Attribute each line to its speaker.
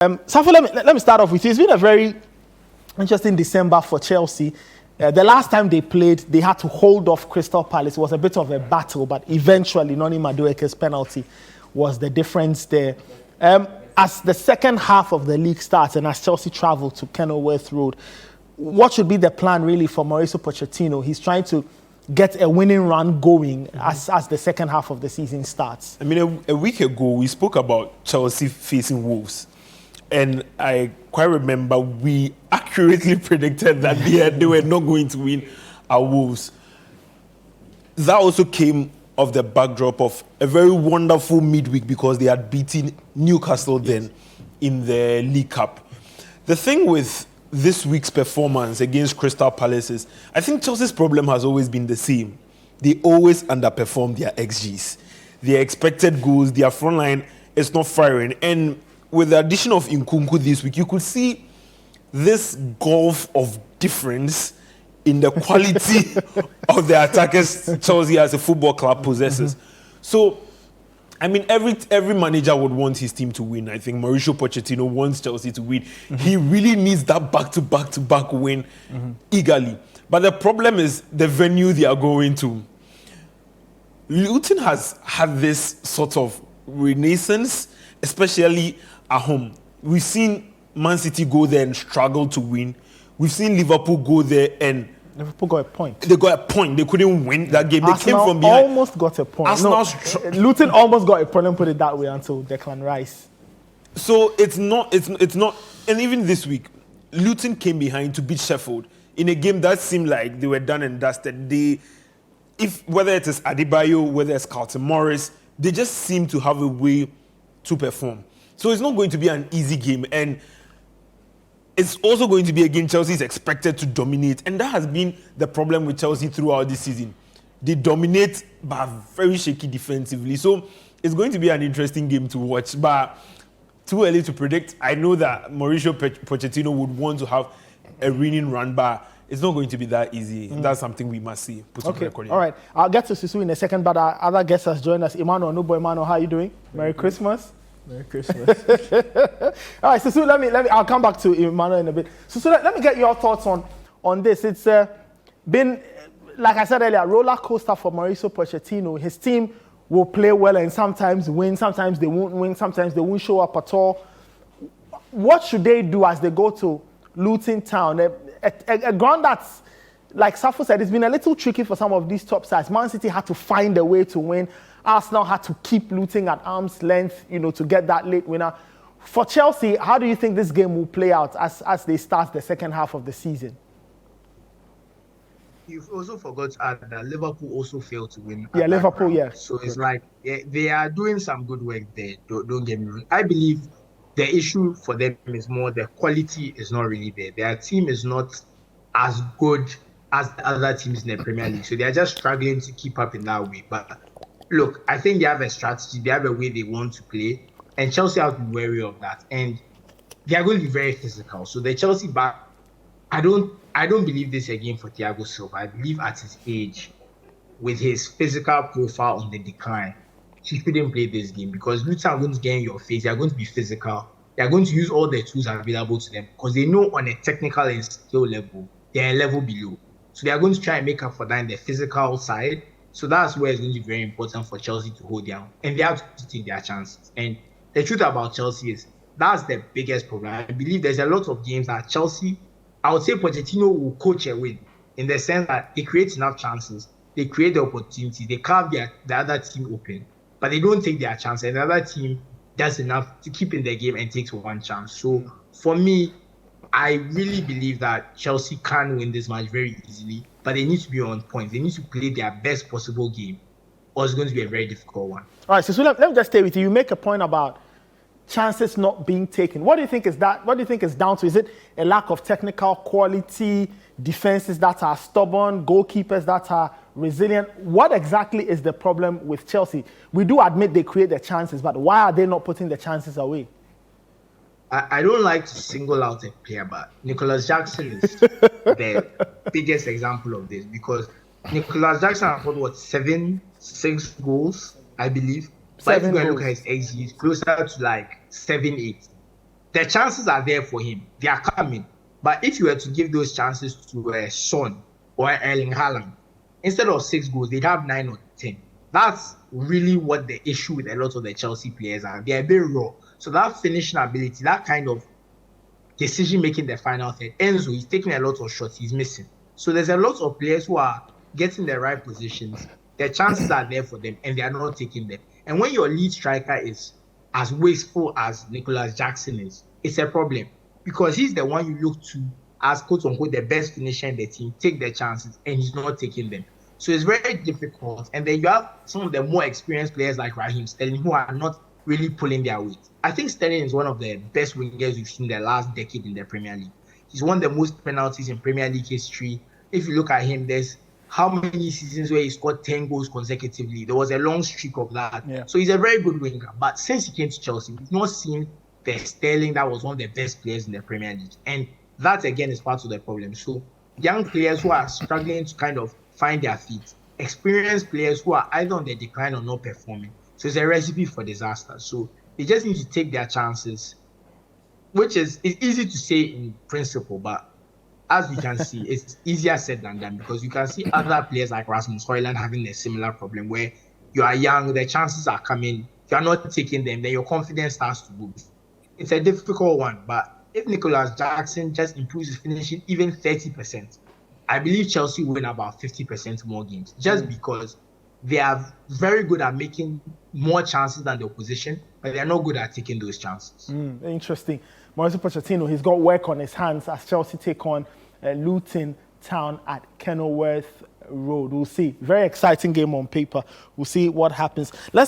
Speaker 1: Safo, let me start off with you. It's been a very interesting December for Chelsea. The last time they played, they had to hold off Crystal Palace. It was a bit of a battle, but eventually Noni Madueke's penalty was the difference there. As the second half of the league starts and as Chelsea travel to Kenilworth Road, what should be the plan really for Mauricio Pochettino? He's trying to get a winning run going as the second half of the season starts.
Speaker 2: I mean, a week ago, we spoke about Chelsea facing Wolves. And I quite remember we accurately predicted that they were not going to win our Wolves. That also came off the backdrop of a very wonderful midweek because they had beaten Newcastle then in the League Cup. The thing with this week's performance against Crystal Palace is, I think Chelsea's problem has always been the same. They always underperform their XGs. Their expected goals, their front line is not firing. And with the addition of Nkunku this week, you could see this gulf of difference in the quality of the attackers Chelsea as a football club possesses. So, I mean, every manager would want his team to win. I think Mauricio Pochettino wants Chelsea to win. He really needs that back-to-back win eagerly. But the problem is the venue they are going to. Luton has had this sort of renaissance, especially at home. We've seen Man City go there and struggle to win. We've seen Liverpool go there and
Speaker 1: Liverpool got a point.
Speaker 2: They got a point. They couldn't win that game. They
Speaker 1: Arsenal
Speaker 2: came from behind.
Speaker 1: Almost got a point. Luton almost got a point. Let me put it that way until Declan Rice.
Speaker 2: So it's not. And even this week, Luton came behind to beat Sheffield in a game that seemed like they were done and dusted. Whether it is Adebayo, whether it's Carlton Morris, they just seem to have a way to perform. So it's not going to be an easy game. And it's also going to be a game Chelsea is expected to dominate. And that has been the problem with Chelsea throughout this season. They dominate, but very shaky defensively. So it's going to be an interesting game to watch. But too early to predict. I know that Mauricio Pochettino would want to have a winning run, but it's not going to be that easy. That's something we must see.
Speaker 1: Okay, all right. I'll get to Susu in a second, but our other guest has joined us. Emmanuel, Emmanuel, how are you doing? Merry Christmas.
Speaker 3: Merry Christmas.
Speaker 1: All right, Susu, let me. I'll come back to Emmanuel in a bit. Susu, let me get your thoughts on this. It's been, like I said earlier, roller coaster for Mauricio Pochettino. His team will play well and sometimes win, sometimes they won't win, sometimes they won't show up at all. What should they do as they go to Luton Town? A ground that's, like Safo said, it's been a little tricky for some of these top sides. Man City had to find a way to win. Arsenal had to keep Luton at arm's length, to get that late winner. For Chelsea, how do you think this game will play out as they start the second half of the season?
Speaker 3: You've also forgot to add that Liverpool also failed to win.
Speaker 1: Yeah, Liverpool, yeah.
Speaker 3: So it's like they are doing some good work there. Don't get me wrong. I believe the issue for them is more the quality is not really there. Their team is not as good as the other teams in the Premier League. So they are just struggling to keep up in that way. But look, I think they have a strategy. They have a way they want to play. And Chelsea have to be wary of that. And they are going to be very physical. So the Chelsea back, I don't believe this is a game for Thiago Silva. I believe at his age, with his physical profile on the decline, he shouldn't play this game because Luton are going to get in your face. They are going to be physical. They are going to use all the tools available to them because they know on a technical and skill level, they are a level below. So they are going to try and make up for that in the physical side. So that's where it's going to be very important for Chelsea to hold down. And they have to take their chances. And the truth about Chelsea is that's the biggest problem. I believe there's a lot of games that Chelsea, I would say Pochettino will coach a win in the sense that they create enough chances. They create the opportunity. They carve the other team open. But they don't take their chance. And the other team does enough to keep in the game and takes one chance. So for me, I really believe that Chelsea can win this match very easily, but they need to be on point. They need to play their best possible game, or it's going to be a very difficult one.
Speaker 1: All right, so let me just stay with you. You make a point about chances not being taken. What do you think is that? What do you think is down to? Is it a lack of technical quality, defenses that are stubborn, goalkeepers that are resilient? What exactly is the problem with Chelsea? We do admit they create the chances, but why are they not putting the chances away?
Speaker 3: I don't like to single out a player, but Nicholas Jackson is the biggest example of this because Nicholas Jackson has got 6 goals, I believe. But if you look at his XG, he's closer to like 7, 8. the chances are there for him. They are coming. But if you were to give those chances to Son or Erling Haaland, instead of 6 goals, they'd have 9 or 10. That's really what the issue with a lot of the Chelsea players are. They're a bit raw. So that finishing ability, that kind of decision making the final third. Enzo, he's taking a lot of shots, he's missing. So there's a lot of players who are getting the right positions. The chances are there for them, and they are not taking them. And when your lead striker is as wasteful as Nicholas Jackson is, it's a problem, because he's the one you look to as quote unquote the best finisher in the team, take the chances, and he's not taking them. So it's very difficult. And then you have some of the more experienced players like Raheem Sterling who are not really pulling their weight. I think Sterling is one of the best wingers we've seen the last decade in the Premier League. He's won the most penalties in Premier League history. If you look at him, there's how many seasons where he scored 10 goals consecutively. There was a long streak of that. Yeah. So he's a very good winger. But since he came to Chelsea, we've not seen the Sterling that was one of the best players in the Premier League. And that, again, is part of the problem. So young players who are struggling to kind of find their feet, experienced players who are either on the decline or not performing. So it's a recipe for disaster. So they just need to take their chances, which is easy to say in principle, but as we can see, it's easier said than done, because you can see other players like Rasmus Højlund having a similar problem where you are young, the chances are coming, if you're not taking them, then your confidence starts to move. It's a difficult one, but if Nicholas Jackson just improves his finishing even 30%, I believe Chelsea will win about 50% more games, just because they are very good at making more chances than the opposition, but they're not good at taking those chances.
Speaker 1: Interesting. Mauricio Pochettino, he's got work on his hands as Chelsea take on Luton Town at Kenilworth Road. We'll see. Very exciting game on paper. We'll see what happens. Let's